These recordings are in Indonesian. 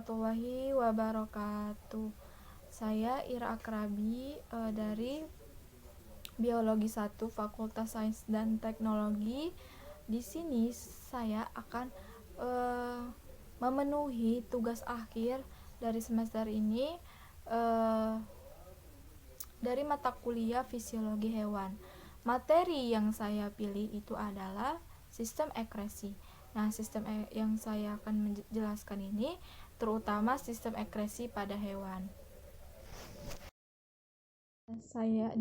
warahmatullahi wabarakatuh. Saya Ira Akrabi dari Biologi 1 Fakultas Sains dan Teknologi. Di sini saya akan memenuhi tugas akhir dari semester ini dari mata kuliah Fisiologi Hewan. Materi yang saya pilih itu adalah sistem ekresi. Nah, sistem yang saya akan menjelaskan ini terutama sistem ekresi pada hewan. Saya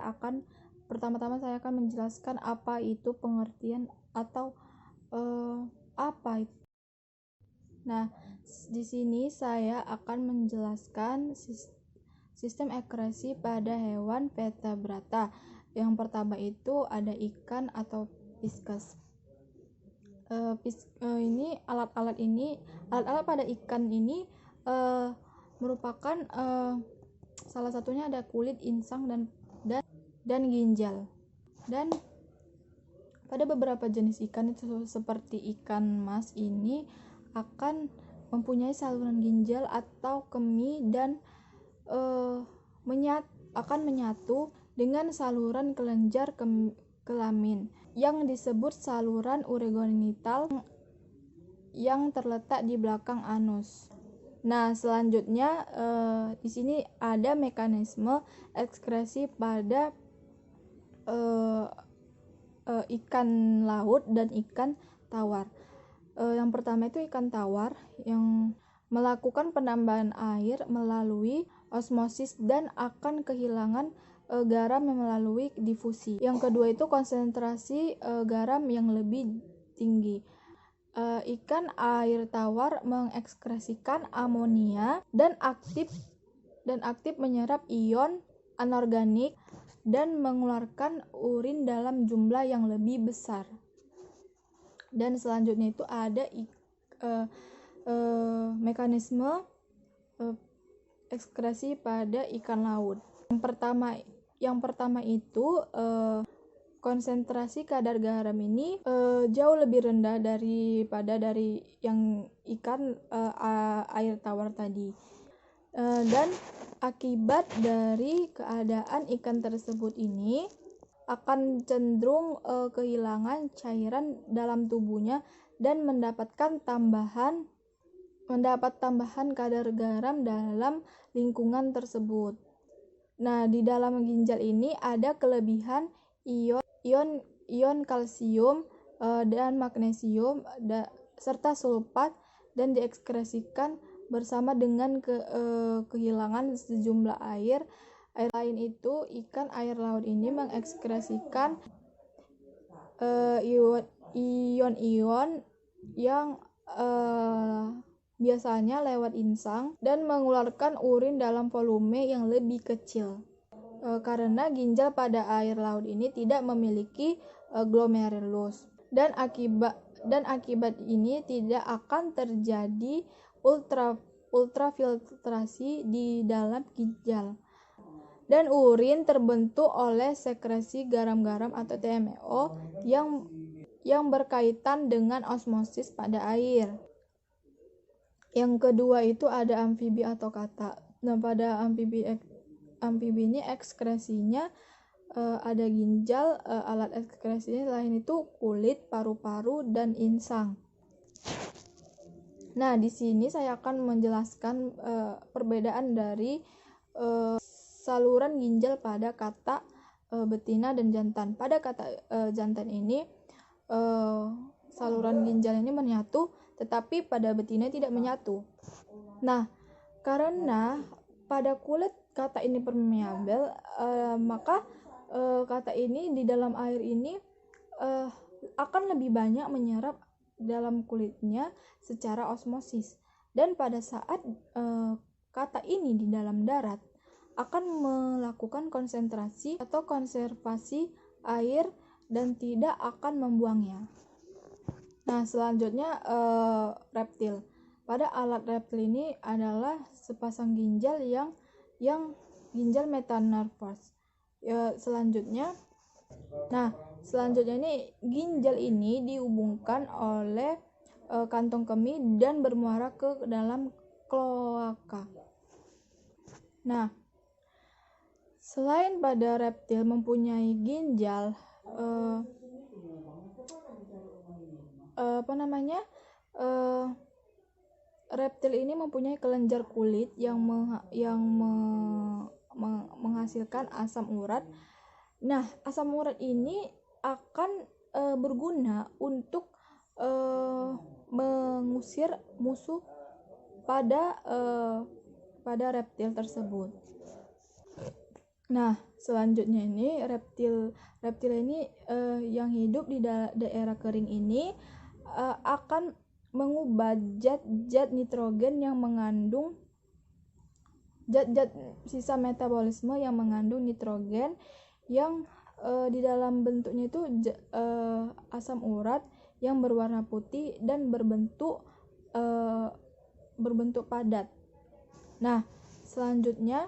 akan pertama-tama menjelaskan apa itu pengertian atau apa itu. Nah, di sini saya akan menjelaskan sistem ekresi pada hewan vertebrata. Yang pertama itu ada ikan atau pisces. Ini alat-alat pada ikan ini merupakan salah satunya ada kulit, insang dan ginjal. Dan pada beberapa jenis ikan itu seperti ikan mas ini akan mempunyai saluran ginjal atau kemih dan akan menyatu dengan saluran kelenjar kelamin yang disebut saluran urogenital yang terletak di belakang anus. Nah, selanjutnya di sini ada mekanisme ekskresi pada ikan laut dan ikan tawar. Yang pertama itu ikan tawar yang melakukan penambahan air melalui osmosis dan akan kehilangan garam melalui difusi. Yang kedua itu konsentrasi garam yang lebih tinggi. Ikan air tawar mengekskresikan amonia dan aktif menyerap ion anorganik dan mengeluarkan urin dalam jumlah yang lebih besar. Dan selanjutnya itu ada mekanisme ekskresi pada ikan laut. Yang pertama itu konsentrasi kadar garam ini jauh lebih rendah daripada dari yang ikan air tawar tadi. Dan akibat dari keadaan ikan tersebut ini akan cenderung kehilangan cairan dalam tubuhnya dan mendapat tambahan kadar garam dalam lingkungan tersebut. Nah, di dalam ginjal ini ada kelebihan ion kalsium dan magnesium serta sulfat dan diekskresikan bersama dengan kehilangan sejumlah air. Lain itu ikan air laut ini mengekskresikan ion-ion yang biasanya lewat insang dan mengeluarkan urin dalam volume yang lebih kecil. Karena ginjal pada air laut ini tidak memiliki glomerulus dan akibat ini tidak akan terjadi ultrafiltrasi di dalam ginjal. Dan urin terbentuk oleh sekresi garam-garam atau TMO yang berkaitan dengan osmosis pada air. Yang kedua itu ada amfibi atau kata. Nah, pada amfibi ini ekskresinya ada ginjal, alat ekskresinya lain itu kulit, paru-paru, dan insang. Nah, di sini saya akan menjelaskan perbedaan dari saluran ginjal pada katak betina dan jantan. Pada katak jantan ini saluran ginjal ini menyatu, tetapi pada betina tidak menyatu. Nah, karena pada kulit katak ini permeabel, maka katak ini di dalam air ini akan lebih banyak menyerap dalam kulitnya secara osmosis. Dan pada saat katak ini di dalam darat akan melakukan konsentrasi atau konservasi air dan tidak akan membuangnya. Nah, selanjutnya reptil. Pada alat reptil ini adalah sepasang ginjal yang ginjal metanervous. Selanjutnya ini ginjal ini dihubungkan oleh kantong kemih dan bermuara ke dalam kloaka. Nah, selain pada reptil mempunyai ginjal, reptil ini mempunyai kelenjar kulit yang menghasilkan asam urat. Nah, asam urat ini akan berguna untuk mengusir musuh pada reptil tersebut. Nah, selanjutnya ini reptil ini yang hidup di daerah kering ini akan mengubah zat-zat nitrogen yang mengandung zat-zat sisa metabolisme yang mengandung nitrogen yang di dalam bentuknya itu asam urat yang berwarna putih dan berbentuk padat. Nah, selanjutnya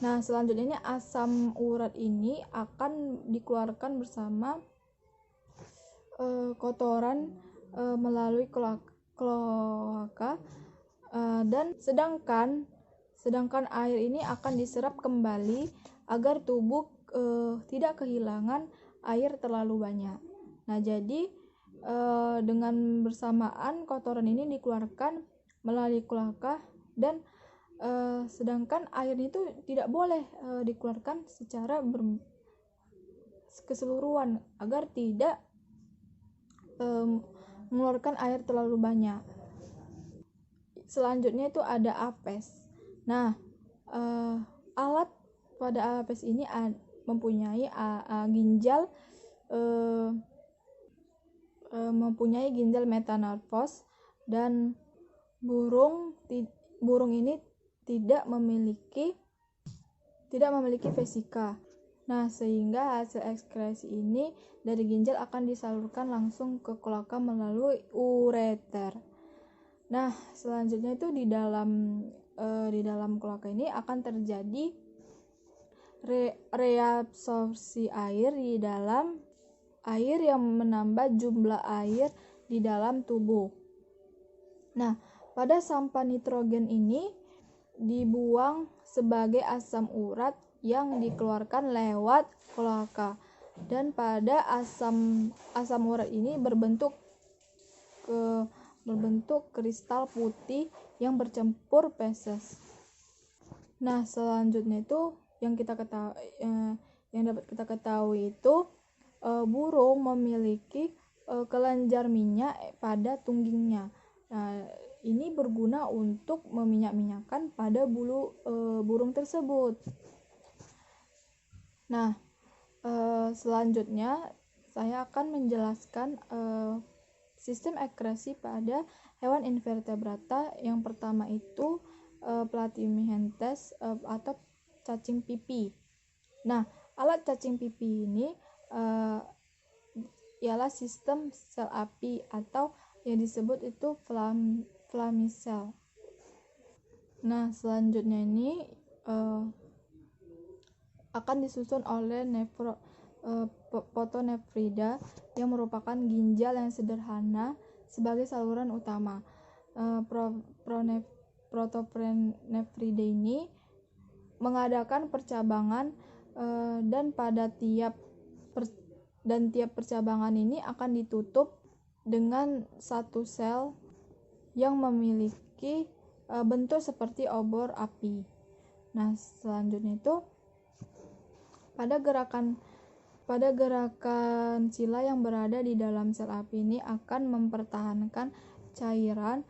ini asam urat ini akan dikeluarkan bersama kotoran melalui kloaka, dan sedangkan air ini akan diserap kembali agar tubuh tidak kehilangan air terlalu banyak. Nah, jadi dengan bersamaan kotoran ini dikeluarkan melalui kloaka, dan sedangkan air itu tidak boleh dikeluarkan secara keseluruhan agar tidak mengeluarkan air terlalu banyak. Selanjutnya itu ada apes. Nah, alat pada apes ini mempunyai ginjal metanarfos, dan burung ini tidak memiliki vesika. Nah, sehingga hasil ekskresi ini dari ginjal akan disalurkan langsung ke kloaka melalui ureter. Nah, selanjutnya itu di dalam kloaka ini akan terjadi reabsorpsi air di dalam air yang menambah jumlah air di dalam tubuh. Nah, pada sampah nitrogen ini dibuang sebagai asam urat yang dikeluarkan lewat kloaka, dan pada asam urat ini berbentuk kristal putih yang bercampur feses. Nah, selanjutnya itu yang dapat kita ketahui itu burung memiliki kelenjar minyak pada tunggingnya. Nah, ini berguna untuk meminyak-minyakkan pada bulu burung tersebut. Nah, selanjutnya saya akan menjelaskan sistem ekskresi pada hewan invertebrata. Yang pertama itu Platyhelminthes atau cacing pipi. Nah, alat cacing pipi ini ialah sistem sel api atau yang disebut itu Flamicel. Nah, selanjutnya ini akan disusun oleh Photonephrida yang merupakan ginjal yang sederhana sebagai saluran utama. Protophrenidae ini mengadakan percabangan dan tiap percabangan ini akan ditutup dengan satu sel yang memiliki bentuk seperti obor api. Nah, selanjutnya itu pada gerakan sila yang berada di dalam sel api ini akan mempertahankan cairan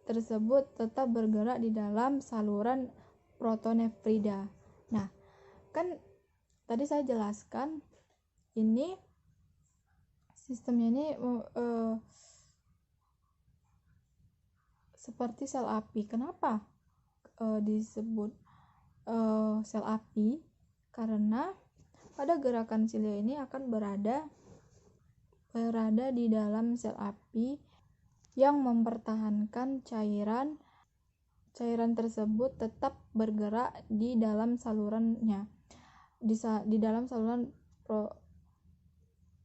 tersebut tetap bergerak di dalam saluran Photonephrida. Nah, kan tadi saya jelaskan ini sistemnya ini seperti sel api. Kenapa disebut sel api? Karena pada gerakan sila ini akan berada di dalam sel api yang mempertahankan cairan tersebut tetap bergerak di dalam salurannya, di dalam saluran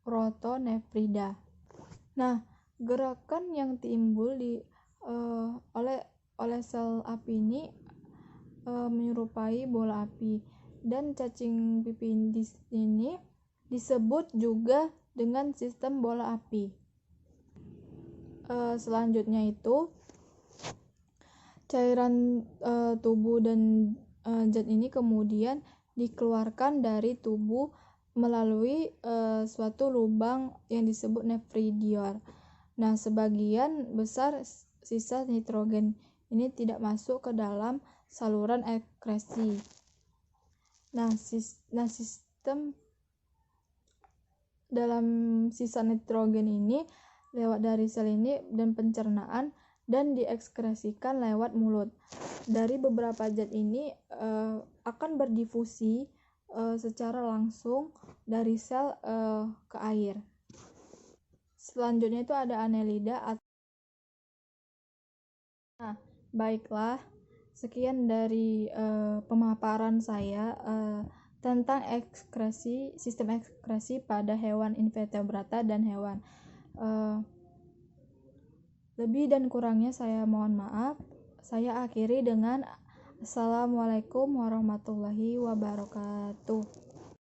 Photonephrida. Nah, Gerakan yang timbul oleh sel api ini menyerupai bola api, dan cacing pipih ini disebut juga dengan sistem bola api. Selanjutnya itu cairan tubuh dan zat ini kemudian dikeluarkan dari tubuh melalui suatu lubang yang disebut nephridior. Nah, sebagian besar sisa nitrogen ini tidak masuk ke dalam saluran ekskresi. Nah, sistem dalam sisa nitrogen ini lewat dari sel ini dan pencernaan dan diekskresikan lewat mulut. Dari beberapa zat ini akan berdifusi secara langsung dari sel ke air. Selanjutnya itu ada annelida. Nah, baiklah, sekian dari pemaparan saya tentang sistem ekskresi pada hewan invertebrata dan hewan. Lebih dan kurangnya saya mohon maaf. Saya akhiri dengan Assalamualaikum warahmatullahi wabarakatuh.